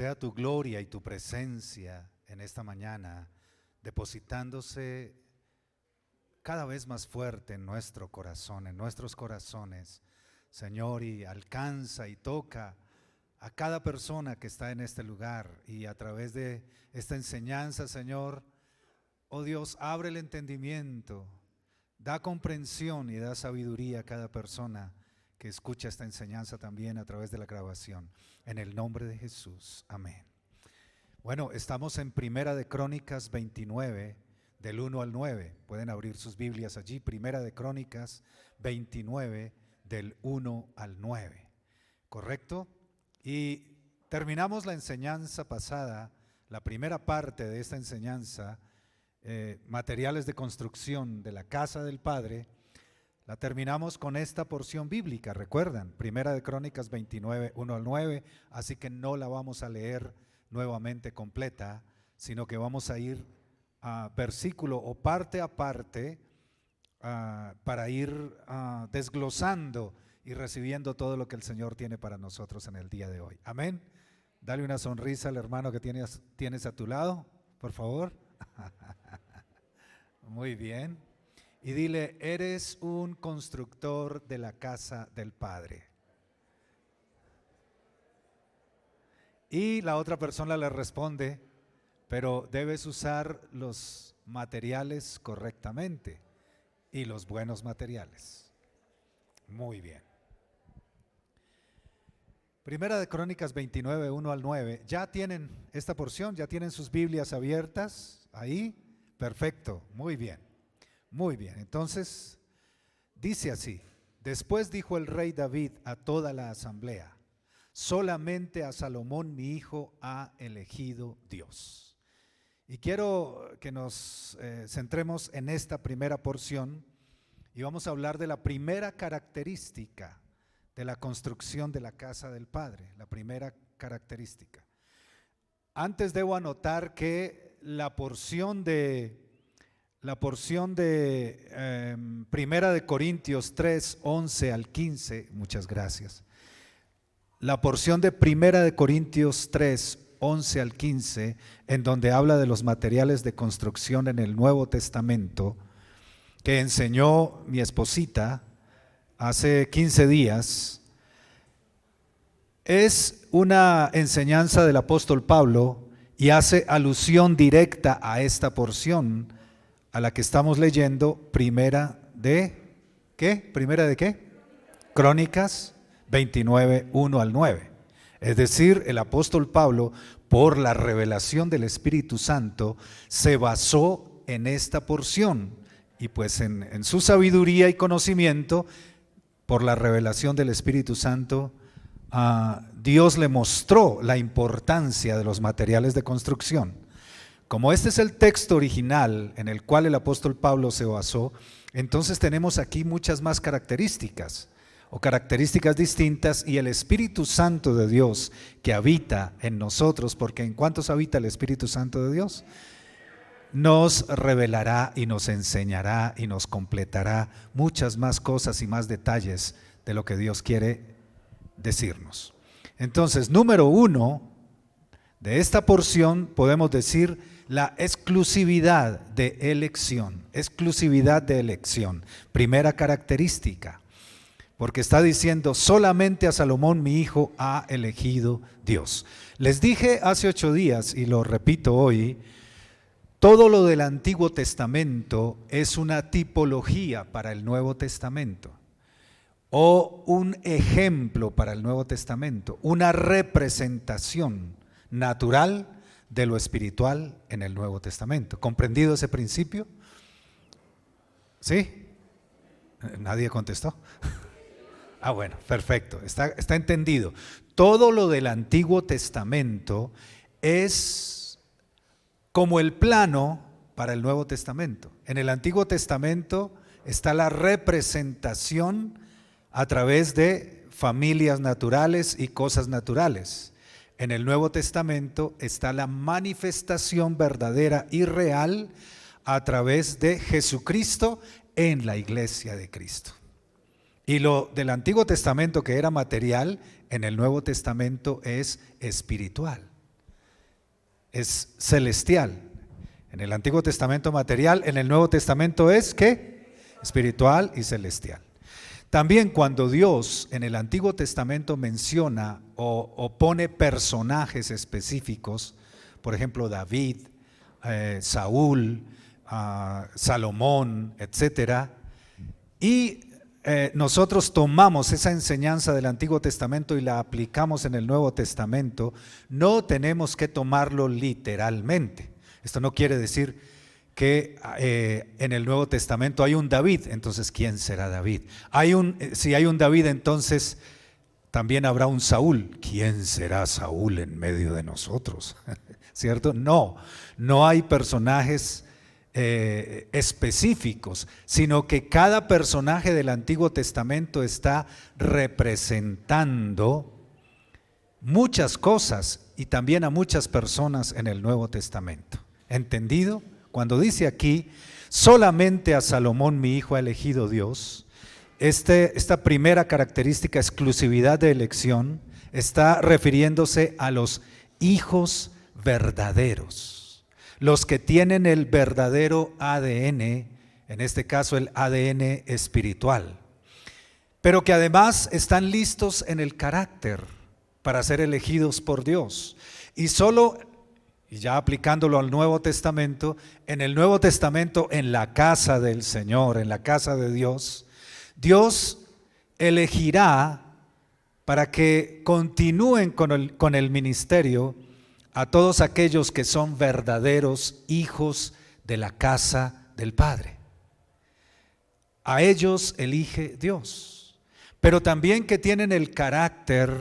Sea tu gloria y tu presencia en esta mañana, depositándose cada vez más fuerte en nuestro corazón, en nuestros corazones, Señor, y alcanza y toca a cada persona que está en este lugar, y a través de esta enseñanza, Señor, oh Dios, abre el entendimiento, da comprensión y da sabiduría a cada persona que escucha esta enseñanza también a través de la grabación. En el nombre de Jesús, amén. Bueno, estamos en Primera de Crónicas 29, del 1 al 9. Pueden abrir sus Biblias allí, Primera de Crónicas 29, del 1 al 9. ¿Correcto? Y terminamos la enseñanza pasada, la primera parte de esta enseñanza, materiales de construcción de la casa del Padre. La terminamos con esta porción bíblica, recuerdan, Primera de Crónicas 29, 1 al 9, así que no la vamos a leer nuevamente completa, sino que vamos a ir a versículo o parte a parte para ir desglosando y recibiendo todo lo que el Señor tiene para nosotros en el día de hoy. Amén. Dale una sonrisa al hermano que tienes a tu lado, por favor. Muy bien. Y dile, eres un constructor de la casa del Padre. Y la otra persona le responde, pero debes usar los materiales correctamente y los buenos materiales. Muy bien. Primera de Crónicas 29, 1 al 9. ¿Ya tienen esta porción? ¿Ya tienen sus Biblias abiertas ahí? Perfecto, muy bien. Muy bien, entonces dice así: después dijo el rey David a toda la asamblea: solamente a Salomón mi hijo ha elegido Dios. Y quiero que nos centremos en esta primera porción y vamos a hablar de la primera característica de la construcción de la casa del Padre, la primera característica. Antes debo anotar que la porción de Primera de Corintios 3, 11 al 15, muchas gracias. La porción de Primera de Corintios 3, 11 al 15, en donde habla de los materiales de construcción en el Nuevo Testamento, que enseñó mi esposita hace 15 días, es una enseñanza del apóstol Pablo y hace alusión directa a esta porción a la que estamos leyendo, Primera de qué? Crónicas 29, 1 al 9. Es decir, el apóstol Pablo, por la revelación del Espíritu Santo, se basó en esta porción y pues en su sabiduría y conocimiento, por la revelación del Espíritu Santo, Dios le mostró la importancia de los materiales de construcción. Como este es el texto original en el cual el apóstol Pablo se basó, entonces tenemos aquí muchas más características o características distintas, y el Espíritu Santo de Dios que habita en nosotros, porque ¿en cuántos habita el Espíritu Santo de Dios? Nos revelará y nos enseñará y nos completará muchas más cosas y más detalles de lo que Dios quiere decirnos. Entonces, número 1 de esta porción podemos decir la exclusividad de elección. Exclusividad de elección, primera característica, porque está diciendo solamente a Salomón mi hijo ha elegido Dios. Les dije hace 8 días y lo repito hoy, todo lo del Antiguo Testamento es una tipología para el Nuevo Testamento, o un ejemplo para el Nuevo Testamento, una representación natural de lo espiritual en el Nuevo Testamento. ¿Comprendido ese principio? ¿Sí? ¿Nadie contestó? Bueno, perfecto, está entendido. Todo lo del Antiguo Testamento es como el plano para el Nuevo Testamento. En el Antiguo Testamento está la representación a través de familias naturales y cosas naturales. En el Nuevo Testamento está la manifestación verdadera y real a través de Jesucristo en la iglesia de Cristo. Y lo del Antiguo Testamento, que era material, en el Nuevo Testamento es espiritual. es celestial. En el Antiguo Testamento material, en el Nuevo Testamento es ¿qué? Espiritual y celestial. También cuando Dios en el Antiguo Testamento menciona o pone personajes específicos, por ejemplo David, Saúl, Salomón, etcétera, y nosotros tomamos esa enseñanza del Antiguo Testamento y la aplicamos en el Nuevo Testamento, no tenemos que tomarlo literalmente. Esto no quiere decir que en el Nuevo Testamento hay un David, entonces ¿quién será David? Si hay un David, entonces también habrá un Saúl. ¿Quién será Saúl en medio de nosotros? ¿Cierto? No hay personajes específicos, sino que cada personaje del Antiguo Testamento está representando muchas cosas y también a muchas personas en el Nuevo Testamento. ¿Entendido? Cuando dice aquí, solamente a Salomón mi hijo ha elegido Dios, esta primera característica, exclusividad de elección, está refiriéndose a los hijos verdaderos, los que tienen el verdadero ADN, en este caso el ADN espiritual, pero que además están listos en el carácter para ser elegidos por Dios. Y ya aplicándolo al Nuevo Testamento, en el Nuevo Testamento, en la casa del Señor, en la casa de Dios, Dios elegirá para que continúen con el ministerio a todos aquellos que son verdaderos hijos de la casa del Padre. A ellos elige Dios, pero también que tienen el carácter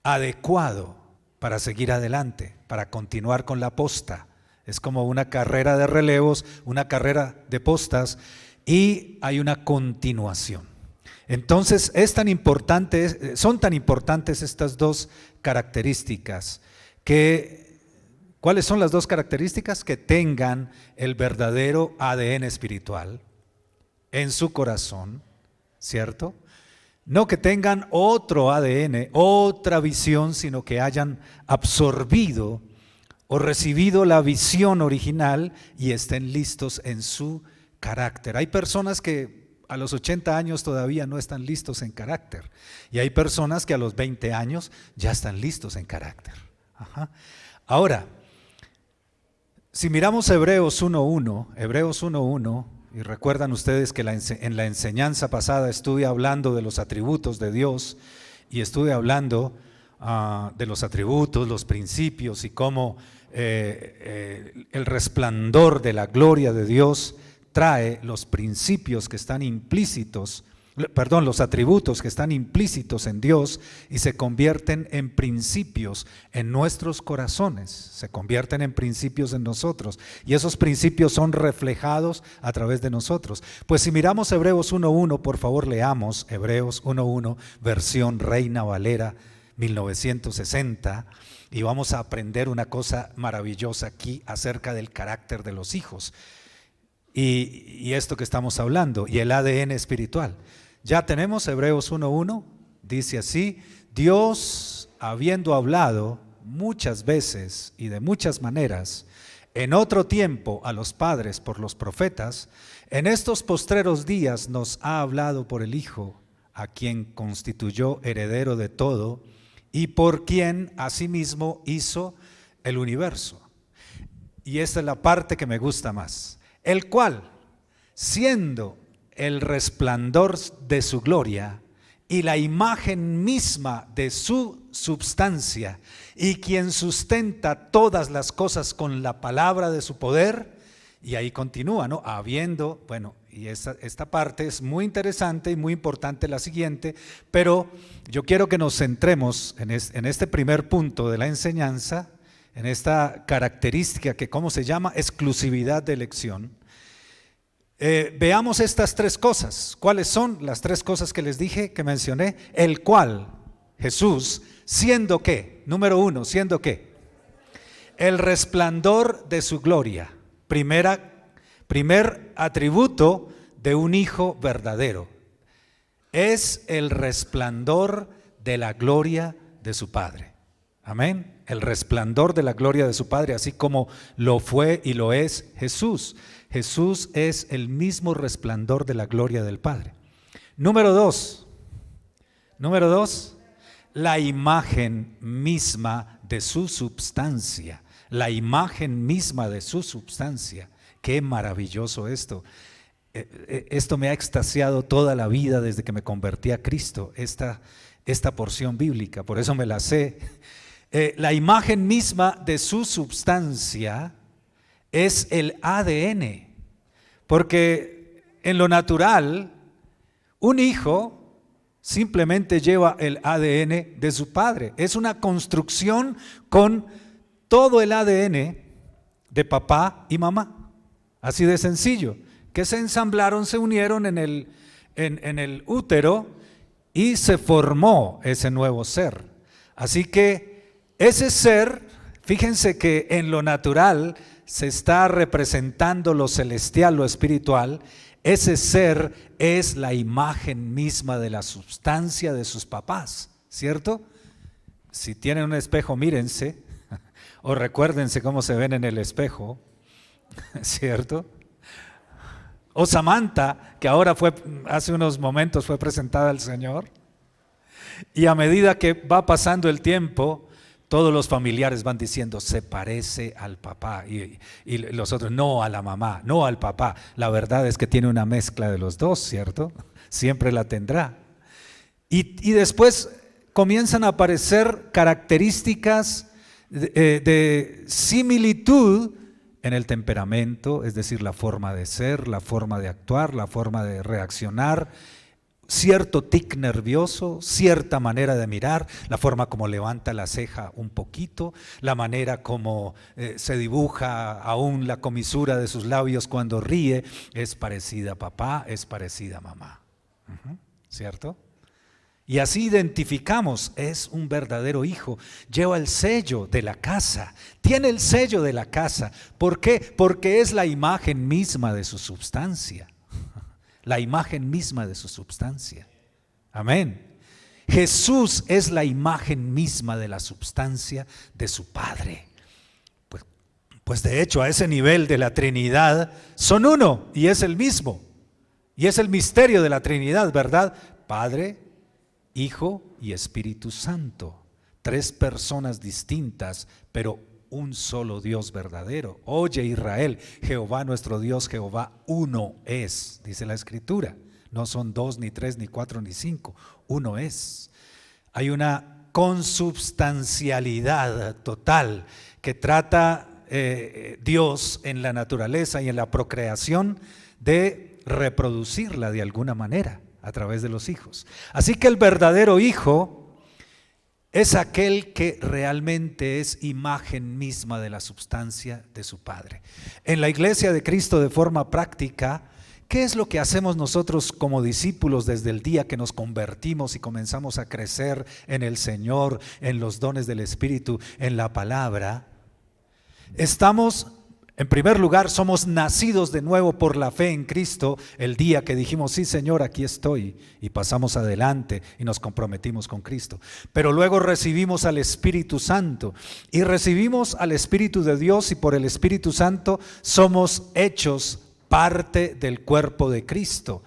adecuado para seguir adelante, para continuar con la posta. Es como una carrera de relevos, una carrera de postas, y hay una continuación. Entonces son tan importantes estas dos características. ¿Cuáles son las dos características? Que tengan el verdadero ADN espiritual en su corazón, ¿cierto? No que tengan otro ADN, otra visión, sino que hayan absorbido o recibido la visión original y estén listos en su carácter. Hay personas que a los 80 años todavía no están listos en carácter, y hay personas que a los 20 años ya están listos en carácter. Ajá. Ahora, si miramos Hebreos 1:1, y recuerdan ustedes que en la enseñanza pasada estuve hablando de los atributos de Dios, y estuve hablando de los atributos, los principios, y cómo el resplandor de la gloria de Dios trae los principios que están implícitos, los atributos que están implícitos en Dios y se convierten en principios en nuestros corazones, se convierten en principios en nosotros, y esos principios son reflejados a través de nosotros. Pues si miramos Hebreos 1:1, por favor leamos Hebreos 1:1, versión Reina Valera 1960, y vamos a aprender una cosa maravillosa aquí acerca del carácter de los hijos y esto que estamos hablando, y el ADN espiritual. Ya tenemos Hebreos 1:1, dice así: Dios, habiendo hablado muchas veces y de muchas maneras en otro tiempo a los padres por los profetas, en estos postreros días nos ha hablado por el Hijo, a quien constituyó heredero de todo y por quien asimismo hizo el universo. Y esta es la parte que me gusta más: el cual, siendo el resplandor de su gloria y la imagen misma de su substancia, y quien sustenta todas las cosas con la palabra de su poder. Y ahí continúa, ¿no? Y esta parte es muy interesante y muy importante, la siguiente, pero yo quiero que nos centremos en este primer punto de la enseñanza, en esta característica que, ¿cómo se llama? Exclusividad de elección. Veamos estas tres cosas. ¿Cuáles son las tres cosas que les dije, que mencioné? El cual, Jesús, ¿siendo qué? Número 1, ¿siendo qué? El resplandor de su gloria. Primer atributo de un hijo verdadero. Es el resplandor de la gloria de su Padre. Amén. el resplandor de la gloria de su Padre, así como lo fue y lo es Jesús. Jesús es el mismo resplandor de la gloria del Padre. Número dos, la imagen misma de su substancia. La imagen misma de su substancia. Qué maravilloso esto. Esto me ha extasiado toda la vida desde que me convertí a Cristo, esta porción bíblica, por eso me la sé. La imagen misma de su substancia es el ADN, porque en lo natural, un hijo simplemente lleva el ADN de su padre. Es una construcción con todo el ADN de papá y mamá. Así de sencillo, que se ensamblaron, se unieron en el útero y se formó ese nuevo ser. Así que ese ser, fíjense que en lo natural se está representando lo celestial, lo espiritual. Ese ser es la imagen misma de la substancia de sus papás, ¿cierto? Si tienen un espejo, mírense, o recuérdense cómo se ven en el espejo, ¿cierto? O Samantha, que ahora hace unos momentos fue presentada al Señor, y a medida que va pasando el tiempo, todos los familiares van diciendo, se parece al papá, y los otros, no a la mamá, no al papá. La verdad es que tiene una mezcla de los dos, ¿cierto? Siempre la tendrá. Y después comienzan a aparecer características de similitud en el temperamento, es decir, la forma de ser, la forma de actuar, la forma de reaccionar, cierto tic nervioso, cierta manera de mirar, la forma como levanta la ceja un poquito, la manera como se dibuja aún la comisura de sus labios cuando ríe, es parecida a papá, es parecida a mamá, ¿cierto? Y así identificamos, es un verdadero hijo, lleva el sello de la casa, tiene el sello de la casa. ¿Por qué? Porque es la imagen misma de su substancia, la imagen misma de su substancia. Amén. Jesús es la imagen misma de la substancia de su Padre. Pues de hecho a ese nivel de la Trinidad son uno y es el mismo. Y es el misterio de la Trinidad, ¿verdad? Padre, Hijo y Espíritu Santo, 3 personas distintas, pero un solo Dios verdadero. Oye Israel, Jehová nuestro Dios, Jehová uno es, dice la Escritura. No son 2, ni 3, ni 4, ni 5, uno es. Hay una consubstancialidad total que trata Dios en la naturaleza y en la procreación de reproducirla de alguna manera a través de los hijos. Así que el verdadero hijo es aquel que realmente es imagen misma de la substancia de su Padre. En la iglesia de Cristo, de forma práctica, ¿qué es lo que hacemos nosotros como discípulos desde el día que nos convertimos y comenzamos a crecer en el Señor, en los dones del Espíritu, en la palabra? En primer lugar, somos nacidos de nuevo por la fe en Cristo el día que dijimos, sí Señor, aquí estoy, y pasamos adelante y nos comprometimos con Cristo. Pero luego recibimos al Espíritu Santo y recibimos al Espíritu de Dios y por el Espíritu Santo somos hechos parte del cuerpo de Cristo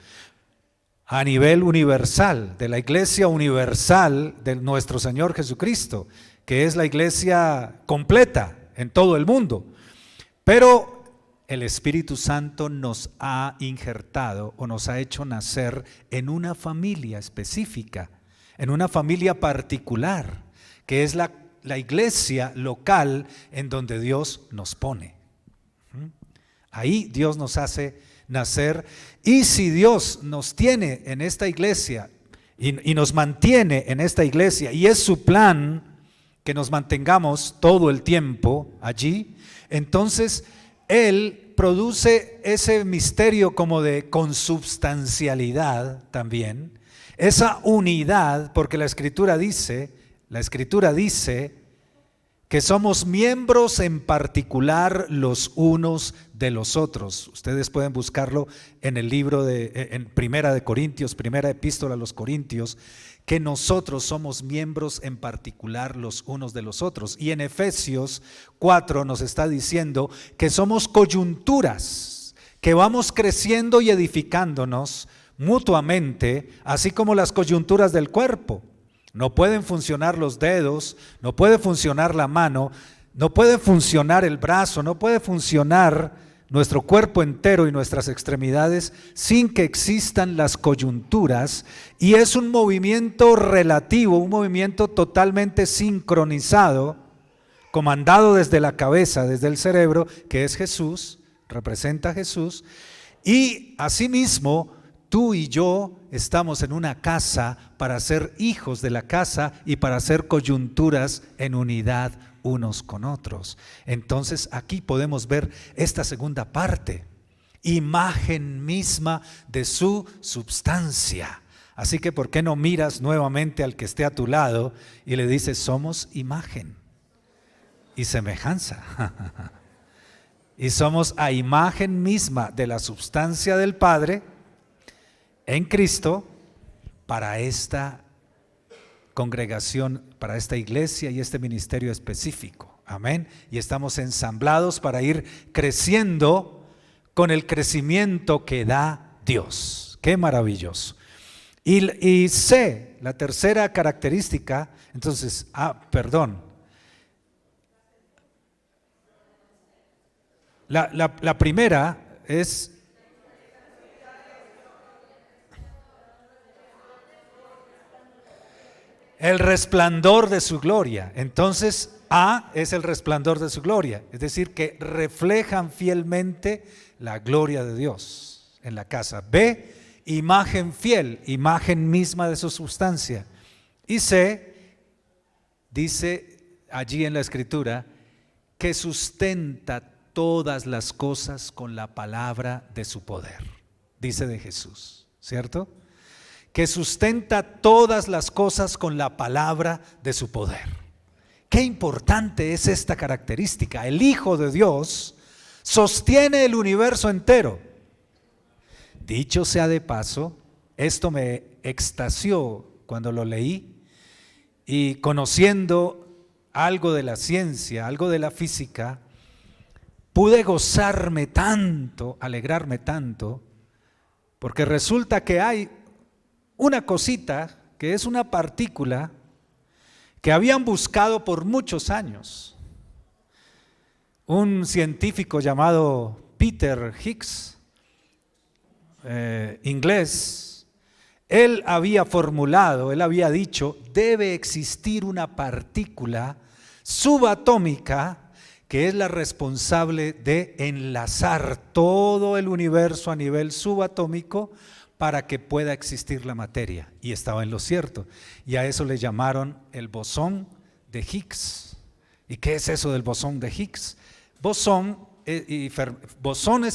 a nivel universal, de la iglesia universal de nuestro Señor Jesucristo, que es la iglesia completa en todo el mundo. Pero el Espíritu Santo nos ha injertado o nos ha hecho nacer en una familia específica, en una familia particular, que es la iglesia local en donde Dios nos pone. Ahí Dios nos hace nacer, y si Dios nos tiene en esta iglesia y nos mantiene en esta iglesia, y es su plan que nos mantengamos todo el tiempo allí, entonces Él produce ese misterio como de consubstancialidad también, esa unidad, porque la Escritura dice que somos miembros en particular los unos de los otros. Ustedes pueden buscarlo en el libro en Primera de Corintios, primera epístola a los Corintios, que nosotros somos miembros en particular los unos de los otros. Y en Efesios 4 nos está diciendo que somos coyunturas, que vamos creciendo y edificándonos mutuamente, así como las coyunturas del cuerpo. No pueden funcionar los dedos, no puede funcionar la mano, no puede funcionar el brazo, no puede funcionar nuestro cuerpo entero y nuestras extremidades sin que existan las coyunturas, y es un movimiento relativo, un movimiento totalmente sincronizado, comandado desde la cabeza, desde el cerebro, que es Jesús, representa a Jesús, y asimismo tú y yo estamos en una casa para ser hijos de la casa y para ser coyunturas en unidad unos con otros. Entonces aquí podemos ver esta segunda parte, imagen misma de su substancia. Así que ¿por qué no miras nuevamente al que esté a tu lado y le dices, somos imagen y semejanza? Y somos a imagen misma de la substancia del Padre en Cristo para esta congregación, para esta iglesia y este ministerio específico. Amén. Y estamos ensamblados para ir creciendo con el crecimiento que da Dios. Qué maravilloso. Y C, la tercera característica, entonces, la primera es el resplandor de su gloria. Entonces, A es el resplandor de su gloria, es decir, que reflejan fielmente la gloria de Dios en la casa. B, imagen fiel, imagen misma de su sustancia. Y C, dice allí en la Escritura, que sustenta todas las cosas con la palabra de su poder. Dice de Jesús, ¿cierto? Que sustenta todas las cosas con la palabra de su poder. Qué importante es esta característica. El Hijo de Dios sostiene el universo entero. Dicho sea de paso, esto me extasió cuando lo leí, y conociendo algo de la ciencia, algo de la física, pude gozarme tanto, alegrarme tanto, porque resulta que hay una cosita que es una partícula que habían buscado por muchos años. Un científico llamado Peter Higgs, inglés, él había formulado, él había dicho, debe existir una partícula subatómica que es la responsable de enlazar todo el universo a nivel subatómico para que pueda existir la materia. Y estaba en lo cierto. Y a eso le llamaron el bosón de Higgs. ¿Y qué es eso del bosón de Higgs? Bosones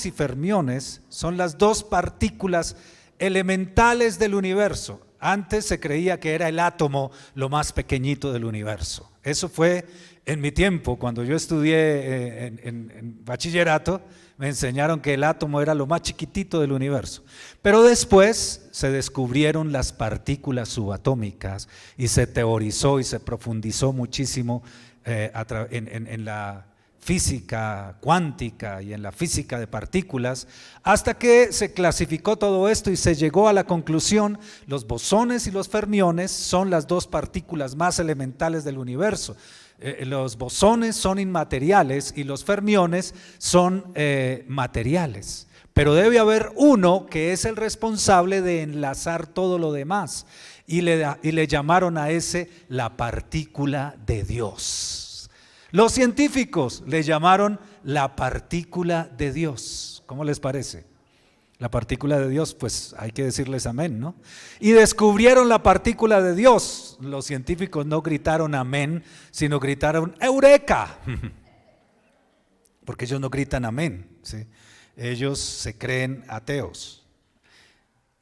y fermiones son las dos partículas elementales del universo. Antes se creía que era el átomo lo más pequeñito del universo. Eso fue en mi tiempo, cuando yo estudié en bachillerato, me enseñaron que el átomo era lo más chiquitito del universo. Pero después se descubrieron las partículas subatómicas y se teorizó y se profundizó muchísimo en la física cuántica y en la física de partículas, hasta que se clasificó todo esto y se llegó a la conclusión: los bosones y los fermiones son las dos partículas más elementales del universo. Los bosones son inmateriales y los fermiones son materiales, pero debe haber uno que es el responsable de enlazar todo lo demás, y le llamaron a ese la partícula de Dios. Los científicos le llamaron la partícula de Dios. ¿Cómo les parece? La partícula de Dios, pues hay que decirles amén, ¿no? Y descubrieron la partícula de Dios. Los científicos no gritaron amén, sino gritaron eureka, porque ellos no gritan amén, ¿sí? Ellos se creen ateos,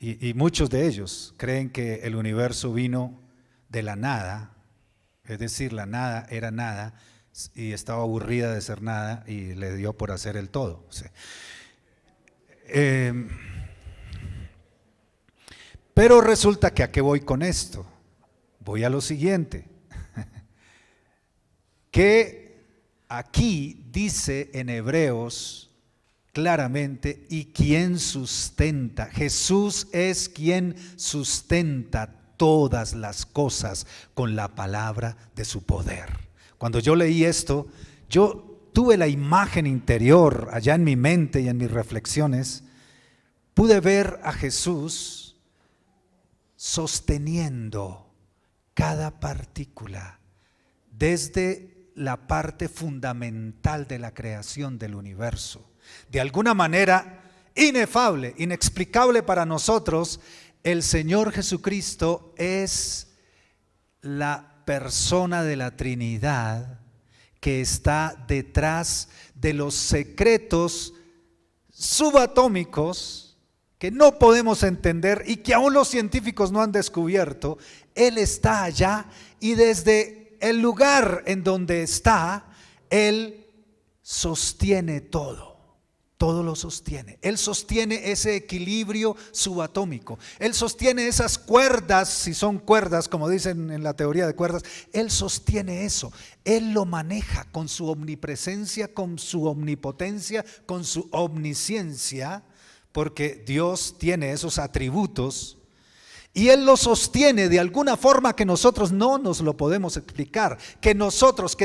y muchos de ellos creen que el universo vino de la nada, es decir, la nada era nada y estaba aburrida de ser nada y le dio por hacer el todo, ¿sí? Pero resulta que ¿a qué voy con esto? voy a lo siguiente, que aquí dice en Hebreos claramente, ¿y quién sustenta? Jesús es quien sustenta todas las cosas con la palabra de su poder. Cuando yo leí esto, yo tuve la imagen interior allá en mi mente y en mis reflexiones, pude ver a Jesús sosteniendo cada partícula desde la parte fundamental de la creación del universo. De alguna manera inefable, inexplicable para nosotros, el Señor Jesucristo es la persona de la Trinidad que está detrás de los secretos subatómicos que no podemos entender y que aún los científicos no han descubierto. Él está allá y desde el lugar en donde está, Él sostiene todo. Todo lo sostiene. Él sostiene ese equilibrio subatómico. Él sostiene esas cuerdas, si son cuerdas, como dicen en la teoría de cuerdas. Él sostiene eso. Él lo maneja con su omnipresencia, con su omnipotencia, con su omnisciencia, porque Dios tiene esos atributos. Y Él lo sostiene de alguna forma que nosotros no nos lo podemos explicar, que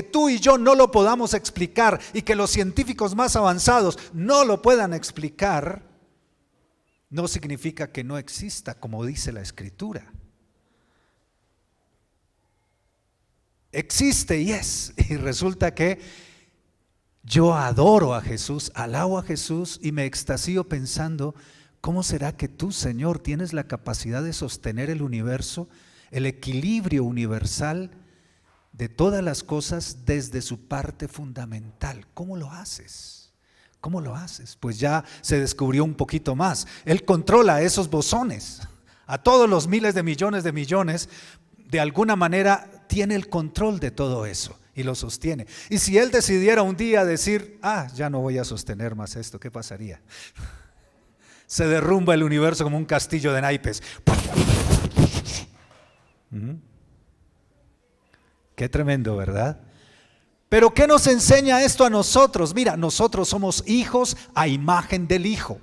tú y yo no lo podamos explicar y que los científicos más avanzados no lo puedan explicar, no significa que no exista, como dice la Escritura. Existe y es, y resulta que yo adoro a Jesús, alabo a Jesús y me extasío pensando, ¿cómo será que tú, Señor, tienes la capacidad de sostener el universo, el equilibrio universal de todas las cosas desde su parte fundamental? ¿Cómo lo haces? ¿Cómo lo haces? Pues ya se descubrió un poquito más. Él controla esos bosones, a todos los miles de millones, de alguna manera tiene el control de todo eso y lo sostiene. Y si Él decidiera un día decir, ya no voy a sostener más esto, ¿qué pasaría? Se derrumba el universo como un castillo de naipes. Qué tremendo, ¿verdad? Pero ¿qué nos enseña esto a nosotros? Mira, nosotros somos hijos a imagen del Hijo.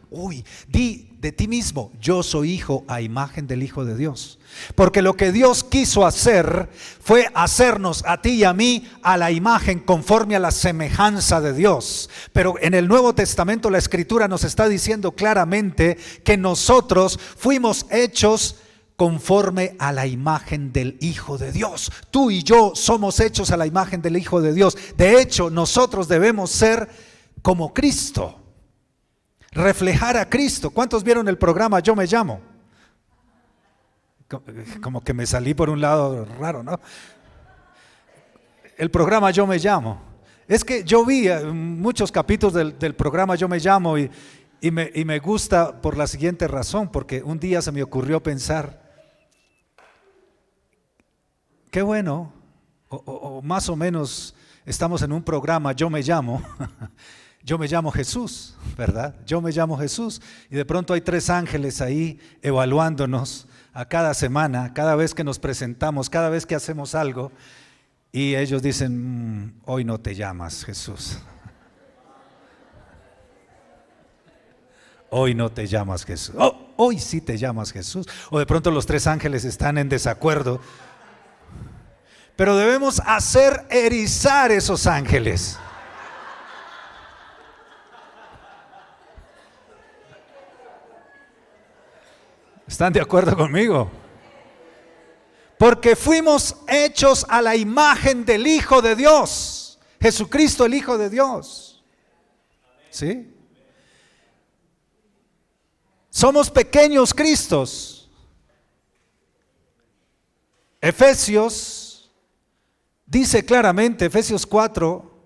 Di de ti mismo, yo soy hijo a imagen del Hijo de Dios. Porque lo que Dios quiso hacer fue hacernos a ti y a mí a la imagen conforme a la semejanza de Dios. Pero en el Nuevo Testamento la Escritura nos está diciendo claramente que nosotros fuimos hechos conforme a la imagen del Hijo de Dios. Tú y yo somos hechos a la imagen del Hijo de Dios. De hecho, nosotros debemos ser como Cristo. Reflejar a Cristo. ¿Cuántos vieron el programa Yo Me Llamo? Como que me salí por un lado raro, ¿no? El programa Yo Me Llamo. Es que yo vi muchos capítulos del programa Yo Me Llamo y me gusta por la siguiente razón, porque un día se me ocurrió pensar, qué bueno, o más o menos estamos en un programa Yo Me Llamo. Yo me llamo Jesús, ¿verdad? Yo me llamo Jesús y de pronto hay 3 ángeles ahí evaluándonos a cada semana, cada vez que nos presentamos, cada vez que hacemos algo y ellos dicen, hoy no te llamas Jesús. Hoy no te llamas Jesús. Hoy sí te llamas Jesús. O de pronto los 3 ángeles están en desacuerdo. Pero debemos hacer erizar esos ángeles. ¿Están de acuerdo conmigo? Porque fuimos hechos a la imagen del Hijo de Dios, Jesucristo el Hijo de Dios. ¿Sí? Somos pequeños Cristos. Efesios dice claramente, Efesios 4,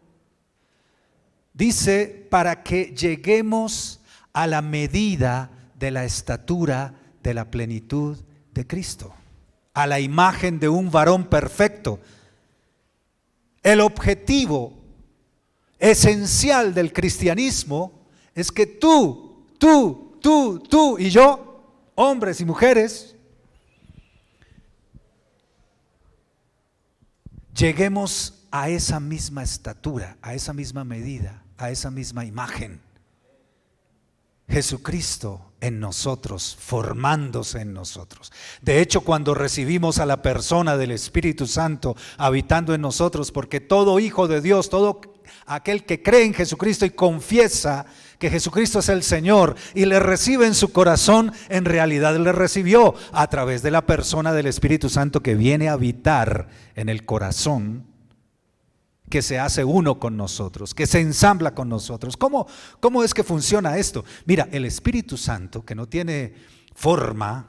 dice, para que lleguemos a la medida de la estatura de la plenitud de Cristo, a la imagen de un varón perfecto. El objetivo esencial del cristianismo es que tú y yo, hombres y mujeres, lleguemos a esa misma estatura, a esa misma medida, a esa misma imagen. Jesucristo en nosotros, formándose en nosotros. De hecho, cuando recibimos a la persona del Espíritu Santo habitando en nosotros, porque todo hijo de Dios, todo aquel que cree en Jesucristo y confiesa que Jesucristo es el Señor y le recibe en su corazón, en realidad le recibió a través de la persona del Espíritu Santo que viene a habitar en el corazón, que se hace uno con nosotros, que se ensambla con nosotros. ¿Cómo es que funciona esto? Mira, el Espíritu Santo, que no tiene forma,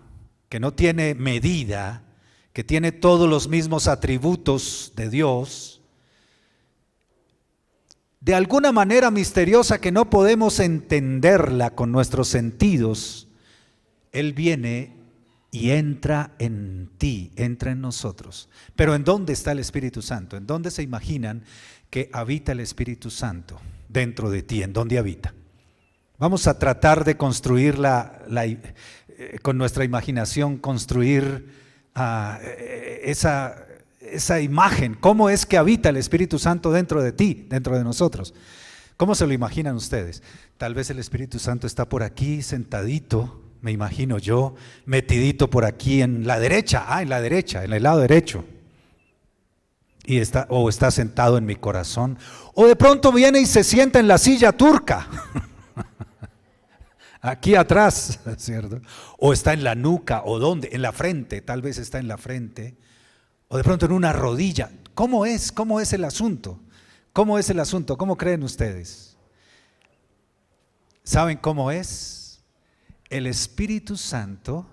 que no tiene medida, que tiene todos los mismos atributos de Dios, de alguna manera misteriosa que no podemos entenderla con nuestros sentidos, Él viene y entra en ti, entra en nosotros. Pero ¿en dónde está el Espíritu Santo? ¿En dónde se imaginan que habita el Espíritu Santo? Dentro de ti, ¿en dónde habita? Vamos a tratar de construir con nuestra imaginación, construir esa imagen. ¿Cómo es que habita el Espíritu Santo dentro de ti, dentro de nosotros? ¿Cómo se lo imaginan ustedes? Tal vez el Espíritu Santo está por aquí sentadito, me imagino yo, metidito por aquí en la derecha, en el lado derecho. Y está sentado en mi corazón. O de pronto viene y se sienta en la silla turca. Aquí atrás, ¿cierto? O está en la nuca, o ¿dónde? En la frente, tal vez está en la frente. O de pronto en una rodilla. ¿Cómo es el asunto? ¿Cómo es el asunto? ¿Cómo creen ustedes? ¿Saben cómo es? El Espíritu Santo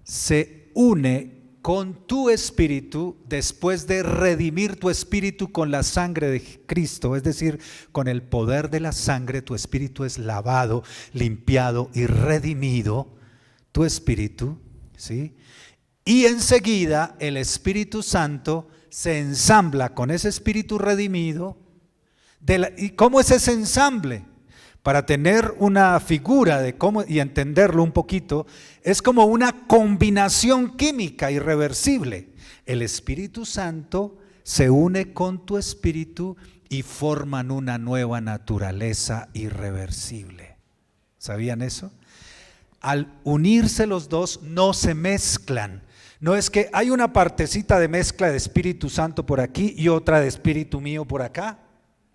se une con tu espíritu después de redimir tu espíritu con la sangre de Cristo, es decir, con el poder de la sangre tu espíritu es lavado, limpiado y redimido, tu espíritu, ¿sí? Y enseguida el Espíritu Santo se ensambla con ese espíritu redimido. ¿Y cómo es ese ensamble? Para tener una figura de cómo y entenderlo un poquito, es como una combinación química irreversible. El Espíritu Santo se une con tu espíritu y forman una nueva naturaleza irreversible. ¿Sabían eso? Al unirse los dos no se mezclan. No es que hay una partecita de mezcla de Espíritu Santo por aquí y otra de Espíritu mío por acá.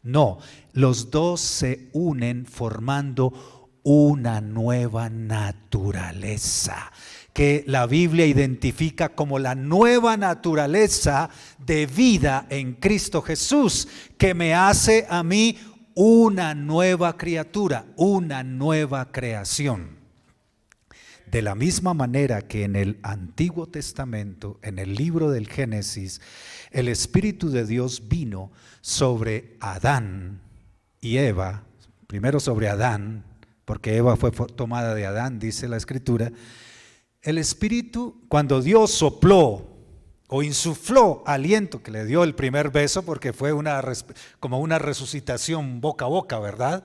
No, los dos se unen formando una nueva naturaleza que la Biblia identifica como la nueva naturaleza de vida en Cristo Jesús, que me hace a mí una nueva criatura, una nueva creación. De la misma manera que en el Antiguo Testamento, en el libro del Génesis, el Espíritu de Dios vino sobre Adán y Eva, primero sobre Adán, porque Eva fue tomada de Adán, dice la Escritura. El Espíritu, cuando Dios sopló o insufló aliento, que le dio el primer beso, porque fue como una resucitación boca a boca, ¿verdad?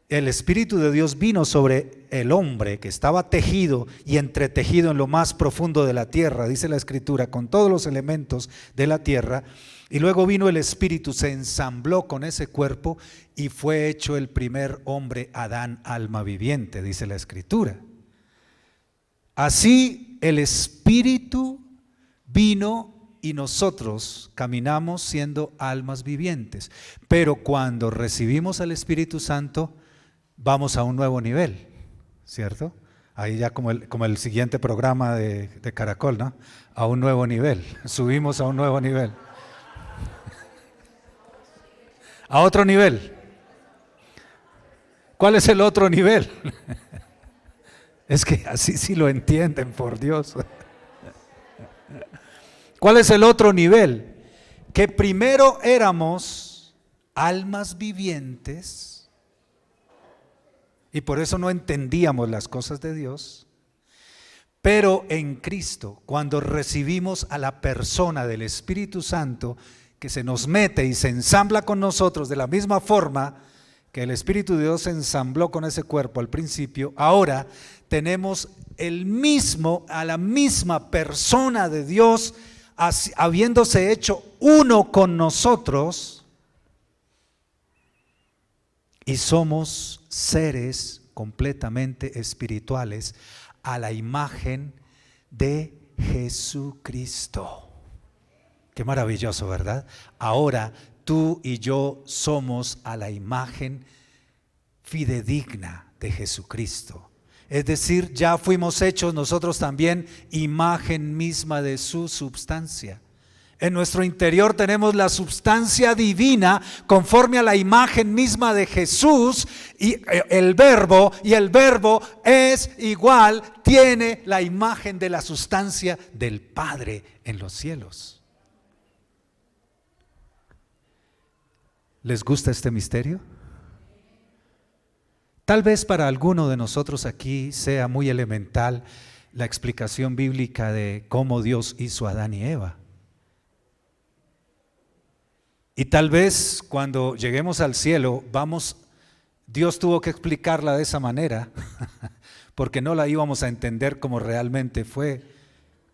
El Espíritu de Dios vino sobre el hombre que estaba tejido y entretejido en lo más profundo de la tierra, dice la Escritura, con todos los elementos de la tierra, y luego vino el Espíritu, se ensambló con ese cuerpo y fue hecho el primer hombre, Adán, alma viviente, dice la Escritura. Así el Espíritu vino y nosotros caminamos siendo almas vivientes, pero cuando recibimos al Espíritu Santo, vamos a un nuevo nivel, ¿cierto? Ahí ya como el siguiente programa de Caracol, ¿no? A un nuevo nivel, subimos a un nuevo nivel. A otro nivel. ¿Cuál es el otro nivel? Es que así sí lo entienden, por Dios. ¿Cuál es el otro nivel? Que primero éramos almas vivientes, y por eso no entendíamos las cosas de Dios, pero en Cristo, cuando recibimos a la persona del Espíritu Santo, que se nos mete y se ensambla con nosotros de la misma forma que el Espíritu de Dios se ensambló con ese cuerpo al principio, ahora tenemos a la misma persona de Dios habiéndose hecho uno con nosotros, y somos seres completamente espirituales a la imagen de Jesucristo. Qué maravilloso, ¿verdad? Ahora tú y yo somos a la imagen fidedigna de Jesucristo. Es decir, ya fuimos hechos nosotros también imagen misma de su substancia. En nuestro interior tenemos la substancia divina conforme a la imagen misma de Jesús y el verbo es igual, tiene la imagen de la sustancia del Padre en los cielos. ¿Les gusta este misterio? Tal vez para alguno de nosotros aquí sea muy elemental la explicación bíblica de cómo Dios hizo a Adán y Eva. Y tal vez cuando lleguemos al cielo, Dios tuvo que explicarla de esa manera, porque no la íbamos a entender como realmente fue,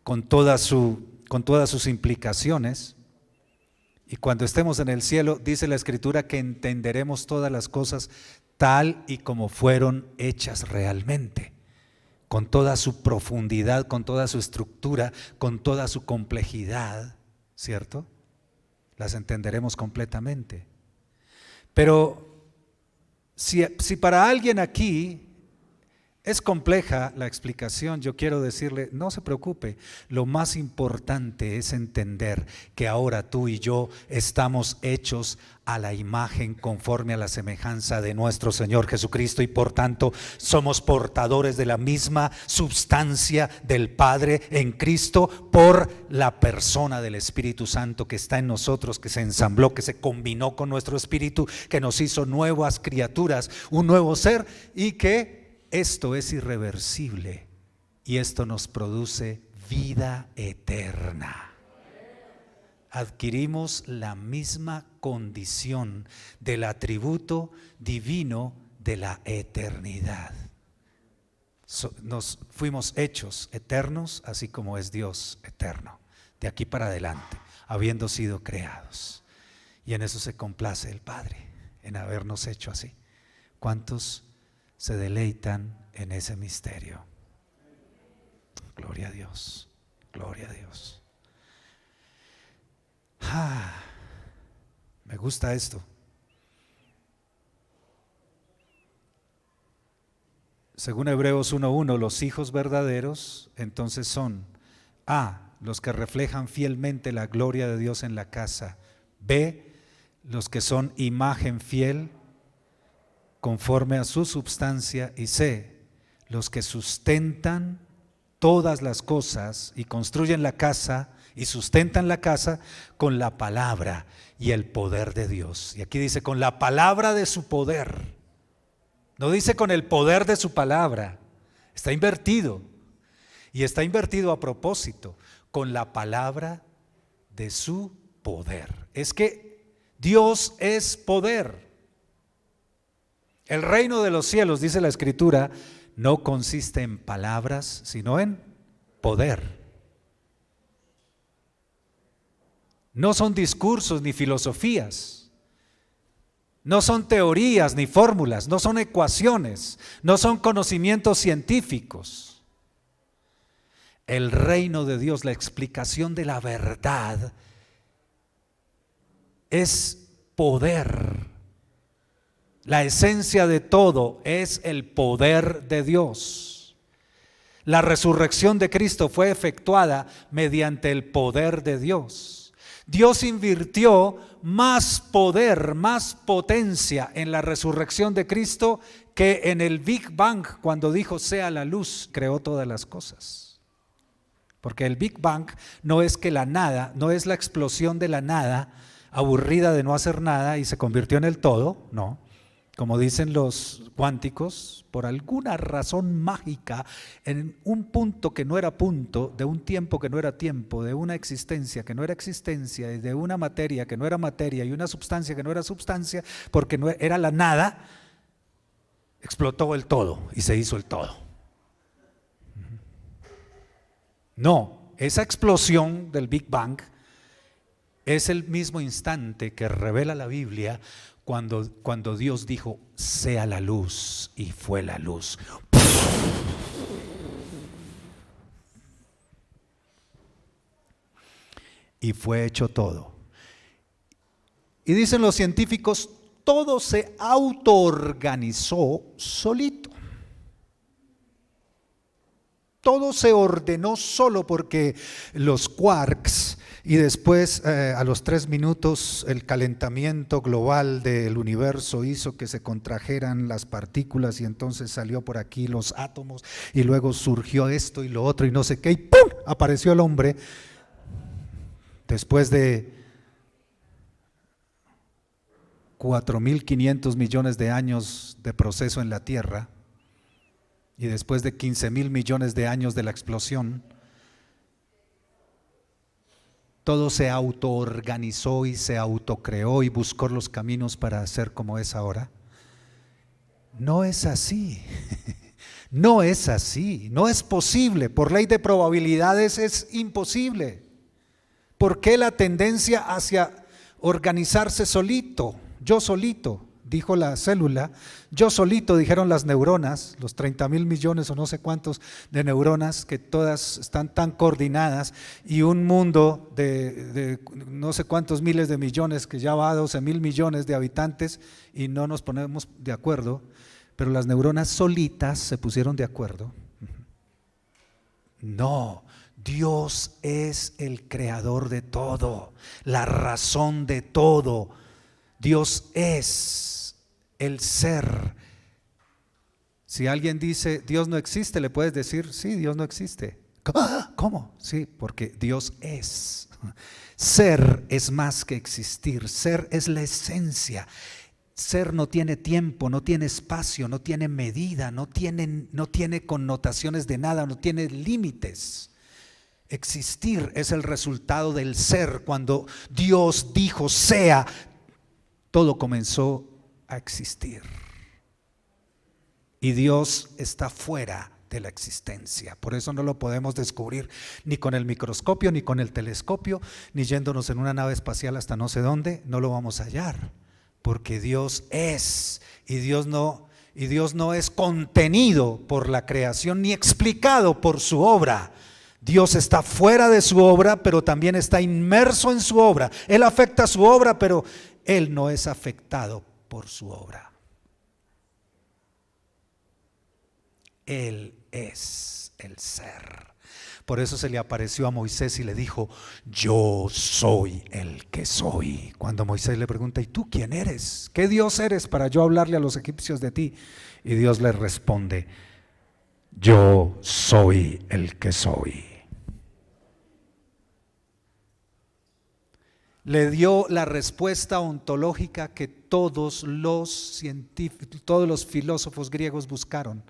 con todas sus implicaciones. Y cuando estemos en el cielo, dice la Escritura que entenderemos todas las cosas tal y como fueron hechas realmente, con toda su profundidad, con toda su estructura, con toda su complejidad, ¿cierto? Las entenderemos completamente. Pero si para alguien aquí es compleja la explicación, yo quiero decirle, no se preocupe, lo más importante es entender que ahora tú y yo estamos hechos a la imagen conforme a la semejanza de nuestro Señor Jesucristo y por tanto somos portadores de la misma substancia del Padre en Cristo por la persona del Espíritu Santo que está en nosotros, que se ensambló, que se combinó con nuestro espíritu, que nos hizo nuevas criaturas, un nuevo ser y que esto es irreversible y esto nos produce vida eterna. Adquirimos la misma condición del atributo divino de la eternidad. Nos fuimos hechos eternos, así como es Dios eterno, de aquí para adelante, habiendo sido creados. Y en eso se complace el Padre, en habernos hecho así. ¿Cuántos se deleitan en ese misterio? Gloria a Dios, gloria a Dios. Me gusta esto. Según Hebreos 1:1, los hijos verdaderos entonces son A, los que reflejan fielmente la gloria de Dios en la casa; B, los que son imagen fiel conforme a su substancia; y C, los que sustentan todas las cosas y construyen la casa y sustentan la casa con la palabra y el poder de Dios. Y aquí dice con la palabra de su poder, no dice con el poder de su palabra, está invertido y está invertido a propósito, con la palabra de su poder. Es que Dios es poder. El reino de los cielos, dice la Escritura, no consiste en palabras, sino en poder. No son discursos ni filosofías, no son teorías ni fórmulas, no son ecuaciones, no son conocimientos científicos. El reino de Dios, la explicación de la verdad, es poder. La esencia de todo es el poder de Dios. La resurrección de Cristo fue efectuada mediante el poder de Dios. Dios invirtió más poder, más potencia en la resurrección de Cristo que en el Big Bang, cuando dijo sea la luz, creó todas las cosas. Porque el Big Bang no es que la nada, no es la explosión de la nada, aburrida de no hacer nada y se convirtió en el todo, no. Como dicen los cuánticos, por alguna razón mágica, en un punto que no era punto, de un tiempo que no era tiempo, de una existencia que no era existencia, y de una materia que no era materia, y una substancia que no era substancia, porque no era la nada, explotó el todo y se hizo el todo. No, esa explosión del Big Bang es el mismo instante que revela la Biblia cuando Dios dijo, sea la luz, y fue la luz. Y fue hecho todo. Y dicen los científicos, todo se autoorganizó solito. Todo se ordenó solo porque los quarks y después a los 3 minutos el calentamiento global del universo hizo que se contrajeran las partículas y entonces salió por aquí los átomos y luego surgió esto y lo otro y no sé qué y ¡pum! Apareció el hombre después de 4.500 millones de años de proceso en la Tierra. Y después de 15.000 millones de años de la explosión, todo se autoorganizó y se autocreó y buscó los caminos para ser como es ahora. No es así, no es así, no es posible. Por ley de probabilidades es imposible. ¿Por qué la tendencia hacia organizarse solito? Yo solito, dijo la célula, yo solito, dijeron las neuronas, los 30.000 millones o no sé cuántos de neuronas que todas están tan coordinadas y un mundo de no sé cuántos miles de millones que ya va a 12.000 millones de habitantes y no nos ponemos de acuerdo, pero las neuronas solitas se pusieron de acuerdo. No, Dios es el creador de todo, la razón de todo. Dios es el ser. Si alguien dice Dios no existe, le puedes decir sí, Dios no existe. ¿Cómo? Sí, porque Dios es. Ser es más que existir, ser es la esencia. Ser no tiene tiempo, no tiene espacio, no tiene medida, no tiene connotaciones de nada, no tiene límites. Existir es el resultado del ser. Cuando Dios dijo sea, todo comenzó a existir. Y Dios está fuera de la existencia. Por eso no lo podemos descubrir ni con el microscopio, ni con el telescopio, ni yéndonos en una nave espacial hasta no sé dónde, no lo vamos a hallar. Porque Dios es, y Dios no es contenido por la creación ni explicado por su obra. Dios está fuera de su obra, pero también está inmerso en su obra. Él afecta su obra, pero Él no es afectado por su obra. Él es el ser. Por eso se le apareció a Moisés y le dijo, yo soy el que soy. Cuando Moisés le pregunta, ¿y tú quién eres? ¿Qué Dios eres para yo hablarle a los egipcios de ti? Y Dios le responde, yo soy el que soy. Le dio la respuesta ontológica que todos los científicos, todos los filósofos griegos buscaron.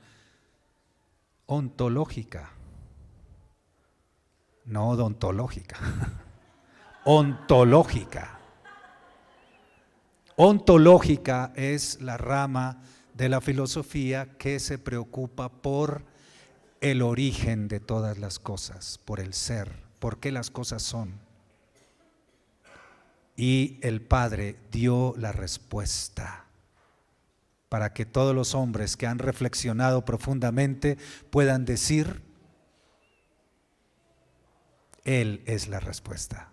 Ontológica, no odontológica. Ontológica. Ontológica es la rama de la filosofía que se preocupa por el origen de todas las cosas, por el ser, por qué las cosas son. Y el Padre dio la respuesta para que todos los hombres que han reflexionado profundamente puedan decir, Él es la respuesta.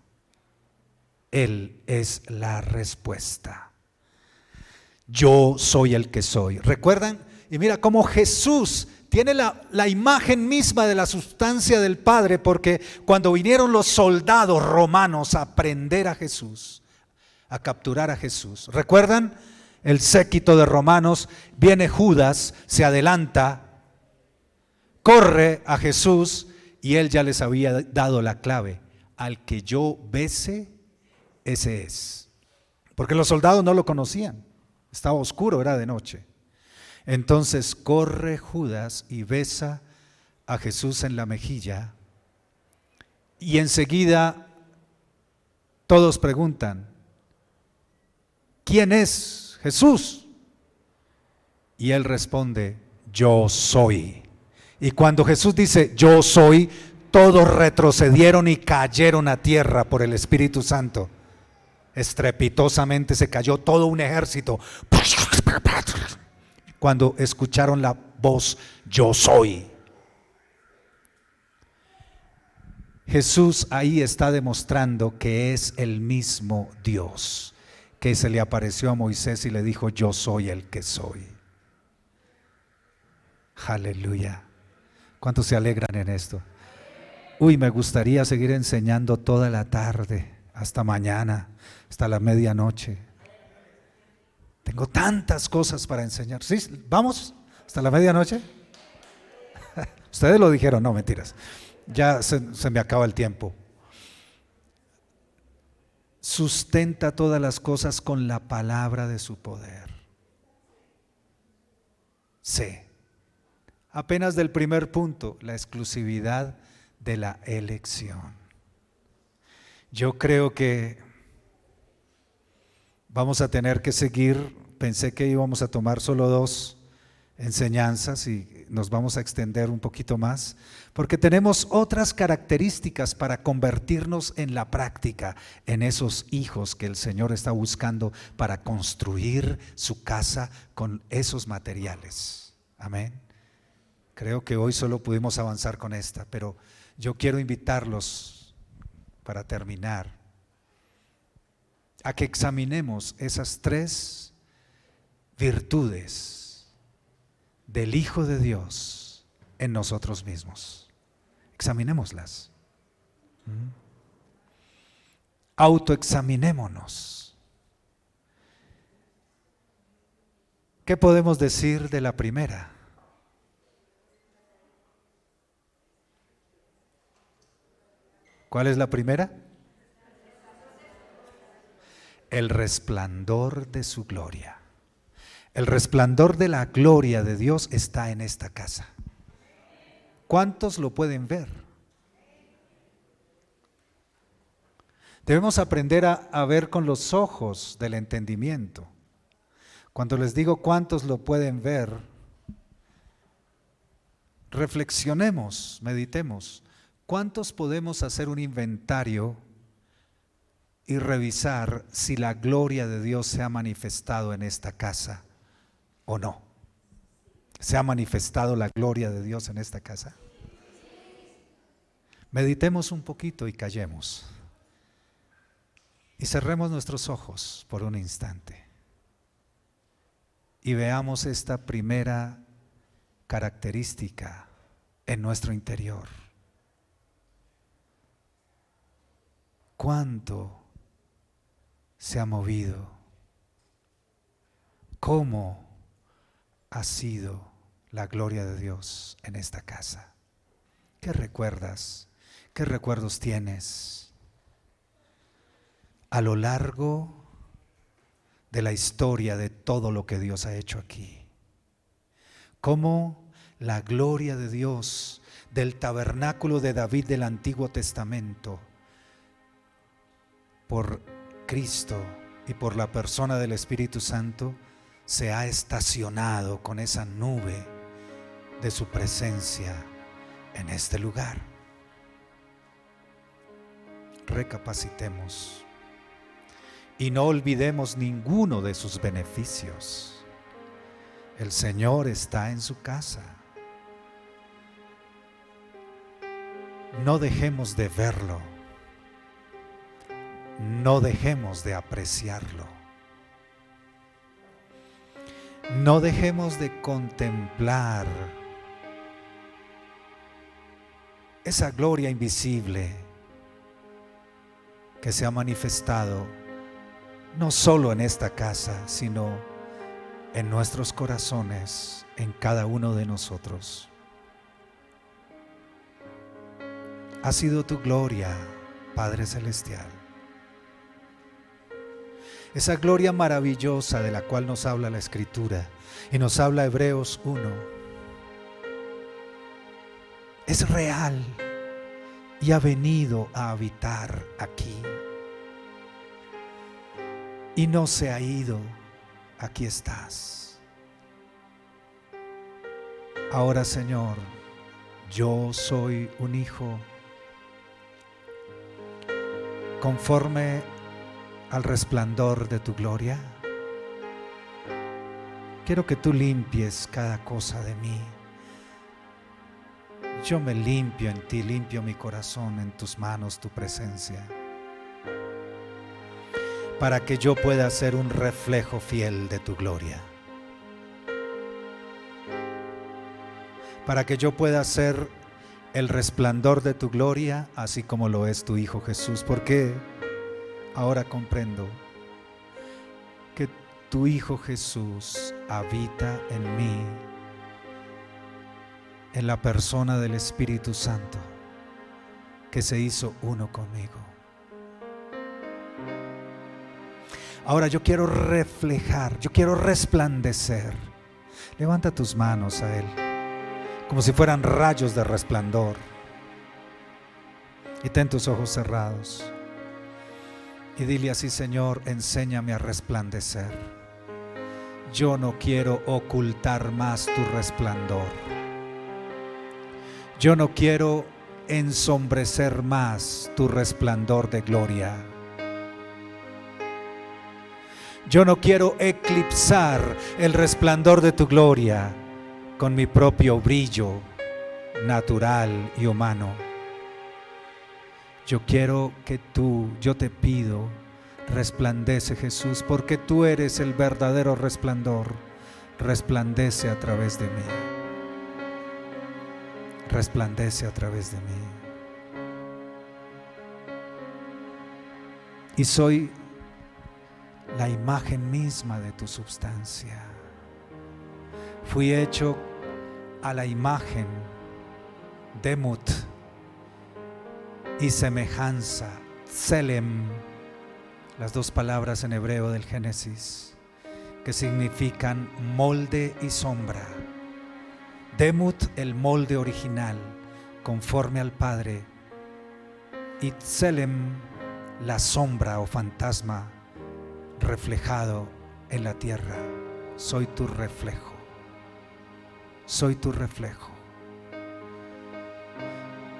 Él es la respuesta. Yo soy el que soy. ¿Recuerdan? Y mira cómo Jesús tiene la imagen misma de la sustancia del Padre, porque cuando vinieron los soldados romanos a prender a Jesús, a capturar a Jesús, ¿recuerdan? El séquito de romanos, viene Judas, se adelanta, corre a Jesús y él ya les había dado la clave. Al que yo bese, ese es. Porque los soldados no lo conocían, estaba oscuro, era de noche. Entonces corre Judas y besa a Jesús en la mejilla y enseguida todos preguntan, ¿quién es Jesús? Y él responde, yo soy. Y cuando Jesús dice, yo soy, todos retrocedieron y cayeron a tierra por el Espíritu Santo. Estrepitosamente se cayó todo un ejército cuando escucharon la voz: yo soy. Jesús ahí está demostrando que es el mismo Dios, que se le apareció a Moisés y le dijo: yo soy el que soy. Aleluya. ¿Cuántos se alegran en esto? Uy, me gustaría seguir enseñando toda la tarde, hasta mañana, hasta la medianoche. Tengo tantas cosas para enseñar. ¿Sí? ¿Vamos? ¿Hasta la medianoche? Ustedes lo dijeron, no, mentiras. Ya se me acaba el tiempo. Sustenta todas las cosas con la palabra de su poder. Sí. Apenas del primer punto, la exclusividad de la elección. Yo creo que vamos a tener que seguir. Pensé que íbamos a tomar solo 2 enseñanzas y nos vamos a extender un poquito más, porque tenemos otras características para convertirnos en la práctica, en esos hijos que el Señor está buscando para construir su casa con esos materiales. Amén. Creo que hoy solo pudimos avanzar con esta, pero yo quiero invitarlos, para terminar, a que examinemos esas 3 virtudes del Hijo de Dios en nosotros mismos. Examinémoslas. Autoexaminémonos. ¿Qué podemos decir de la primera? ¿Cuál es la primera? El resplandor de su gloria. El resplandor de la gloria de Dios está en esta casa. ¿Cuántos lo pueden ver? Debemos aprender a ver con los ojos del entendimiento. Cuando les digo cuántos lo pueden ver, reflexionemos, meditemos. ¿Cuántos podemos hacer un inventario y revisar si la gloria de Dios se ha manifestado en esta casa o no? ¿Se ha manifestado la gloria de Dios en esta casa? Meditemos un poquito y callemos. Y cerremos nuestros ojos por un instante. Y veamos esta primera característica en nuestro interior. ¿Cuánto se ha movido? ¿Cómo ha sido la gloria de Dios en esta casa? ¿Qué recuerdas? ¿Qué recuerdos tienes a lo largo de la historia de todo lo que Dios ha hecho aquí? ¿Cómo la gloria de Dios del tabernáculo de David del Antiguo Testamento, por Cristo y por la persona del Espíritu Santo, se ha estacionado con esa nube de su presencia en este lugar? Recapacitemos y no olvidemos ninguno de sus beneficios. El Señor está en su casa. No dejemos de verlo. No dejemos de apreciarlo. No dejemos de contemplar esa gloria invisible que se ha manifestado no solo en esta casa, sino en nuestros corazones, en cada uno de nosotros. Ha sido tu gloria, Padre Celestial. Esa gloria maravillosa de la cual nos habla la Escritura y nos habla Hebreos 1. Es real y ha venido a habitar aquí. Y no se ha ido, aquí estás. Ahora, Señor, yo soy un hijo conforme al resplandor de tu gloria. Quiero que tú limpies cada cosa de mí. Yo me limpio en ti, limpio mi corazón en tus manos, tu presencia, para que yo pueda ser un reflejo fiel de tu gloria, para que yo pueda ser el resplandor de tu gloria, así como lo es tu Hijo Jesús, porque ahora comprendo que tu Hijo Jesús habita en mí, en la persona del Espíritu Santo, que se hizo uno conmigo. Ahora yo quiero reflejar, yo quiero resplandecer. Levanta tus manos a Él, como si fueran rayos de resplandor, y ten tus ojos cerrados y dile así: Señor, enséñame a resplandecer. Yo no quiero ocultar más tu resplandor. Yo no quiero ensombrecer más tu resplandor de gloria. Yo no quiero eclipsar el resplandor de tu gloria con mi propio brillo natural y humano. Yo quiero que yo te pido, resplandece, Jesús, porque tú eres el verdadero resplandor. Resplandece a través de mí. Resplandece a través de mí. Y soy la imagen misma de tu substancia. Fui hecho a la imagen, demut, y semejanza, tselem, las dos palabras en hebreo del Génesis, que significan molde y sombra. Demut, el molde original, conforme al Padre, y tselem, la sombra o fantasma reflejado en la tierra. Soy tu reflejo. Soy tu reflejo.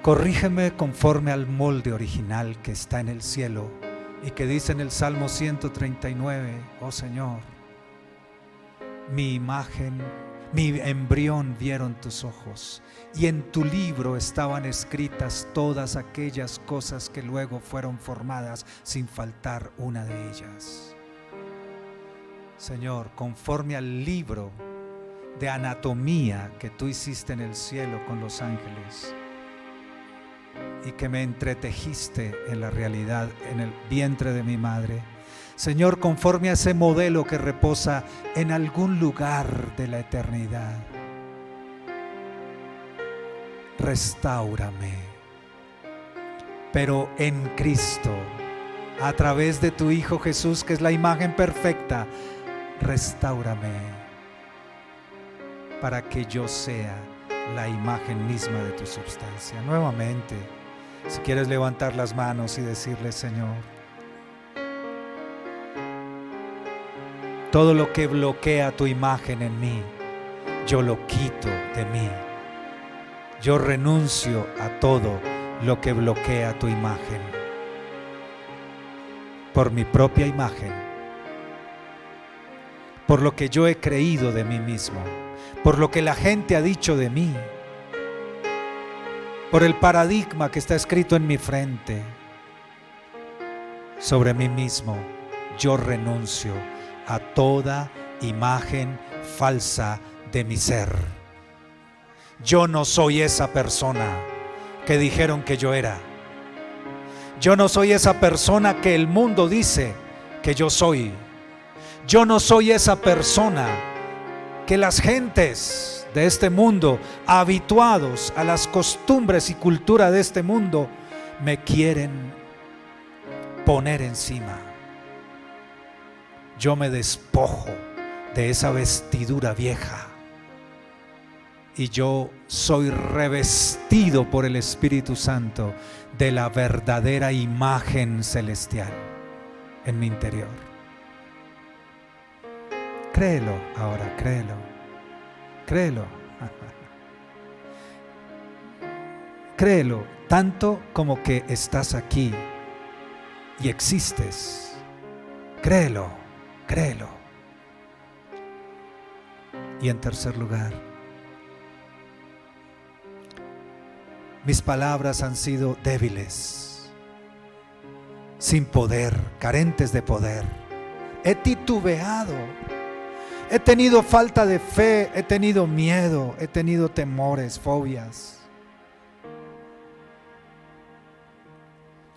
Corrígeme conforme al molde original que está en el cielo y que dice en el Salmo 139, oh Señor, mi imagen, mi embrión vieron tus ojos, y en tu libro estaban escritas todas aquellas cosas que luego fueron formadas, sin faltar una de ellas. Señor, conforme al libro de anatomía que tú hiciste en el cielo con los ángeles y que me entretejiste en la realidad en el vientre de mi madre, Señor, conforme a ese modelo que reposa en algún lugar de la eternidad, restáurame, pero en Cristo, a través de tu Hijo Jesús, que es la imagen perfecta. Restáurame para que yo sea la imagen misma de tu substancia. Nuevamente, si quieres levantar las manos y decirle: Señor, todo lo que bloquea tu imagen en mí, yo lo quito de mí. Yo renuncio a todo lo que bloquea tu imagen por mi propia imagen, por lo que yo he creído de mí mismo, por lo que la gente ha dicho de mí, por el paradigma que está escrito en mi frente sobre mí mismo. Yo renuncio a toda imagen falsa de mi ser. Yo no soy esa persona que dijeron que yo era. Yo no soy esa persona que el mundo dice que yo soy. Yo no soy esa persona que las gentes de este mundo, habituados a las costumbres y cultura de este mundo, me quieren poner encima. Yo me despojo de esa vestidura vieja y yo soy revestido por el Espíritu Santo de la verdadera imagen celestial en mi interior. Créelo ahora, créelo, créelo. Créelo tanto como que estás aquí y existes. Créelo, créelo. Y en tercer lugar, mis palabras han sido débiles, sin poder, carentes de poder. He titubeado, he tenido falta de fe, he tenido miedo, he tenido temores, fobias.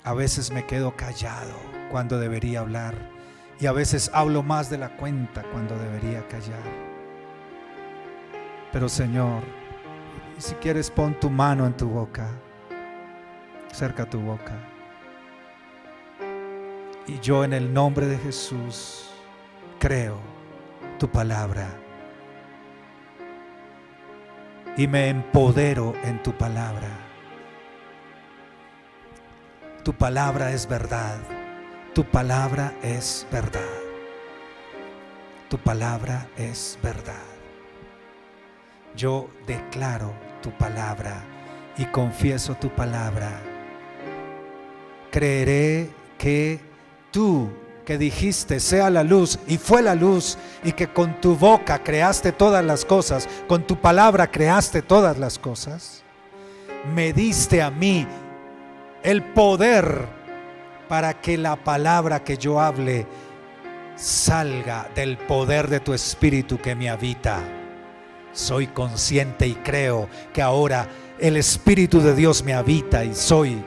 A veces me quedo callado cuando debería hablar, y a veces hablo más de la cuenta cuando debería callar. Pero Señor, si quieres, pon tu mano en tu boca, cerca tu boca, y yo en el nombre de Jesús creo tu palabra y me empodero en tu palabra. Tu palabra es verdad, tu palabra es verdad, tu palabra es verdad. Yo declaro tu palabra y confieso tu palabra. Creeré que tú, que dijiste sea la luz, y fue la luz, y que con tu boca creaste todas las cosas, con tu palabra creaste todas las cosas, me diste a mí el poder para que la palabra que yo hable salga del poder de tu Espíritu que me habita. Soy consciente y creo que ahora el Espíritu de Dios me habita y soy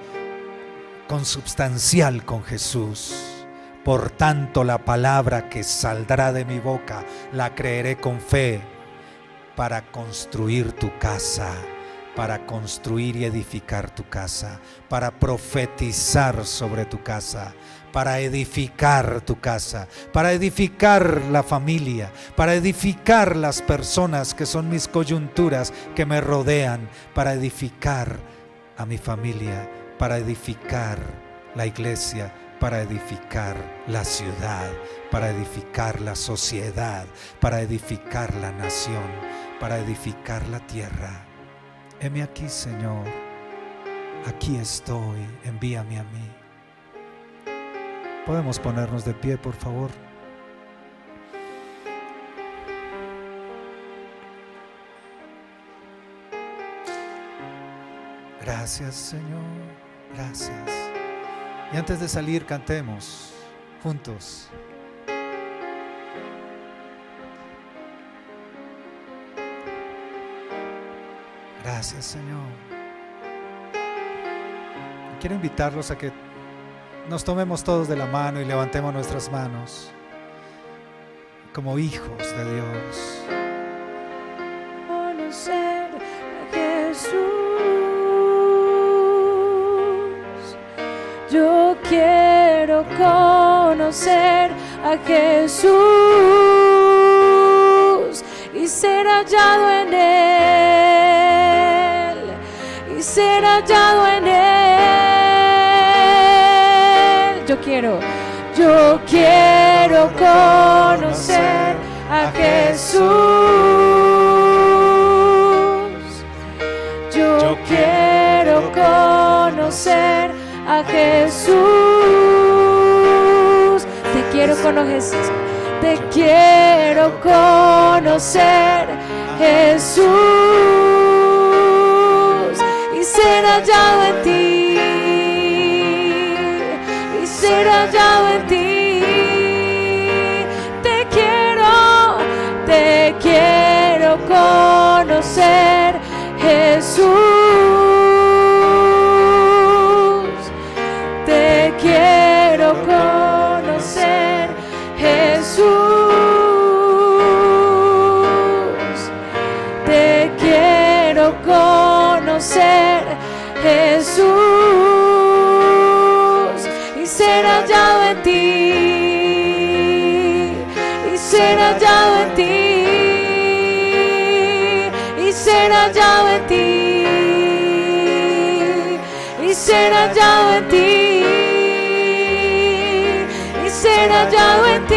consubstancial con Jesús. Por tanto, la palabra que saldrá de mi boca la creeré con fe para construir tu casa, para construir y edificar tu casa, para profetizar sobre tu casa, para edificar tu casa, para edificar la familia, para edificar las personas que son mis coyunturas que me rodean, para edificar a mi familia, para edificar la iglesia, para edificar la ciudad, para edificar la sociedad, para edificar la nación, para edificar la tierra. Heme aquí, Señor, aquí estoy, envíame a mí. Podemos ponernos de pie, por favor. Gracias, Señor, gracias. Y antes de salir, cantemos juntos. Gracias, Señor. Quiero invitarlos a que nos tomemos todos de la mano y levantemos nuestras manos como hijos de Dios. Conocer a Jesús, yo quiero conocer a Jesús y ser hallado en Él, y ser hallado en Él. Yo quiero conocer a Jesús. Yo quiero conocer a Jesús. Te quiero conocer, te quiero conocer, Jesús, y ser hallado en ti, y ser hallado en ti. Te quiero conocer, Jesús. Te quiero conocer, Jesús. Te quiero conocer, Jesús, y ser hallado en ti, y ser hallado en ti, y ser hallado en ti, y ser hallado en ti, y ser hallado en ti,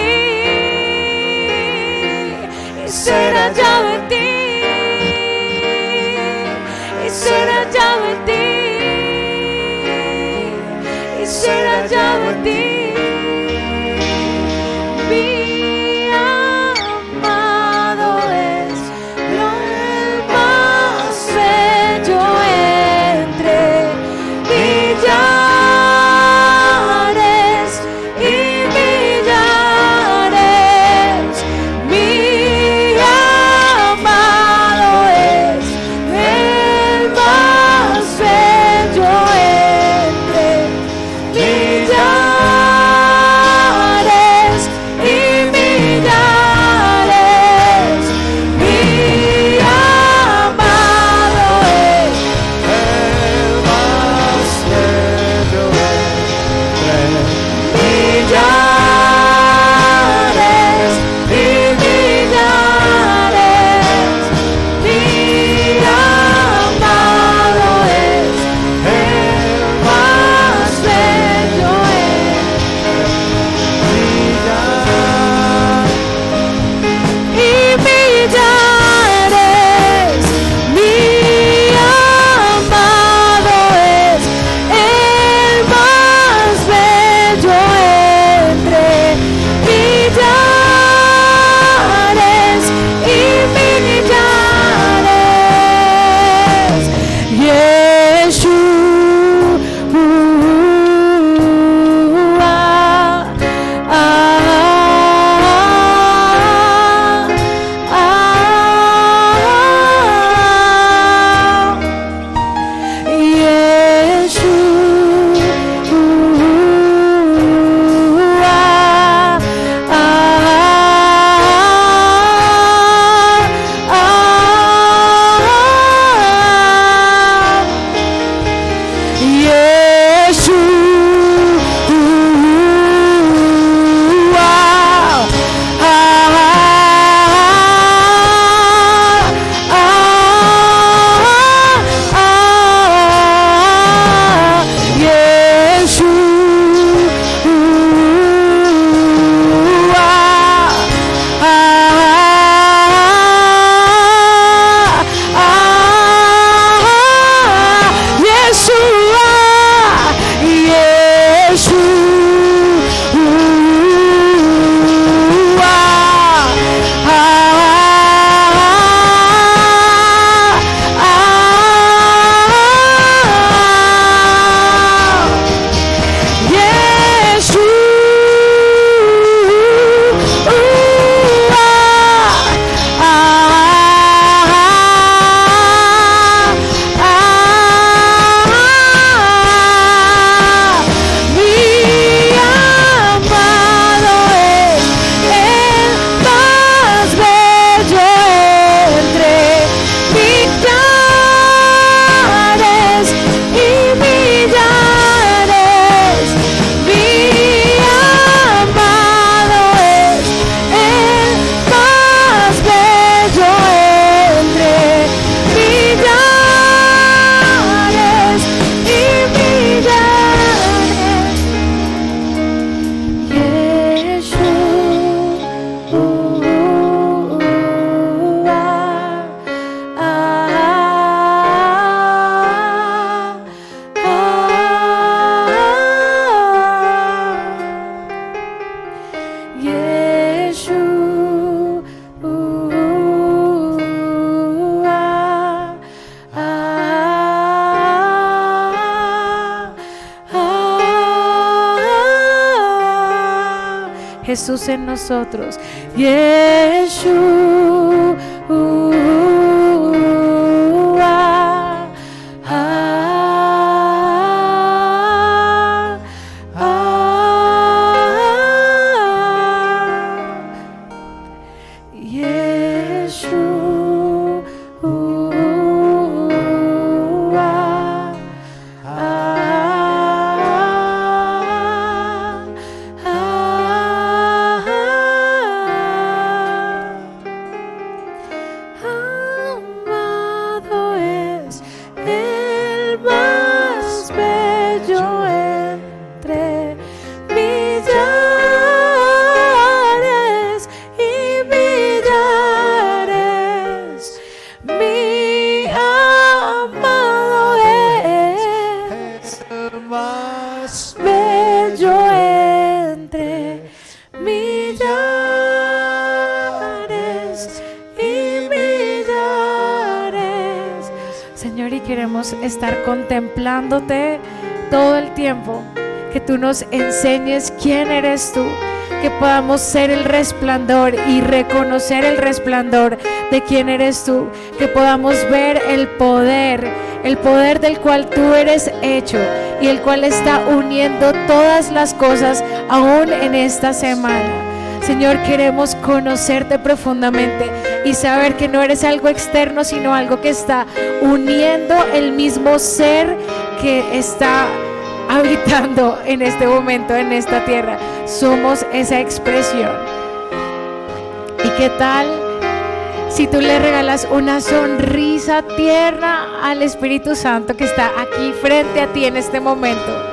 y ser hallado en ti, y ser hallado en ti, y ser hallado en ti. Jesús en nosotros. Yeshua. Estar contemplándote todo el tiempo, que tú nos enseñes quién eres tú, que podamos ser el resplandor y reconocer el resplandor de quién eres tú, que podamos ver el poder del cual tú eres hecho y el cual está uniendo todas las cosas aún en esta semana. Señor, queremos conocerte profundamente y saber que no eres algo externo, sino algo que está uniendo el mismo ser que está habitando en este momento, en esta tierra. Somos esa expresión. ¿Y qué tal si tú le regalas una sonrisa tierna al Espíritu Santo que está aquí frente a ti en este momento?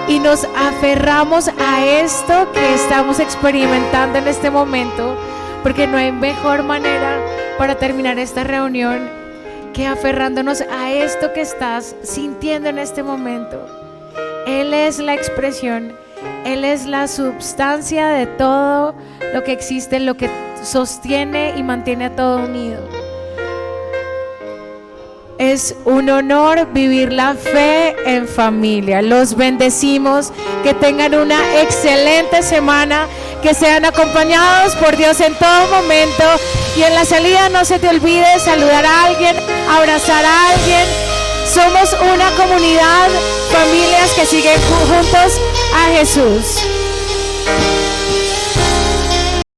Y nos aferramos a esto que estamos experimentando en este momento, porque no hay mejor manera para terminar esta reunión que aferrándonos a esto que estás sintiendo en este momento. Él es la expresión, Él es la substancia de todo lo que existe, lo que sostiene y mantiene a todo unido. Es un honor vivir la fe en familia. Los bendecimos, que tengan una excelente semana, que sean acompañados por Dios en todo momento, y en la salida no se te olvide saludar a alguien, abrazar a alguien. Somos una comunidad, familias que siguen juntos a Jesús.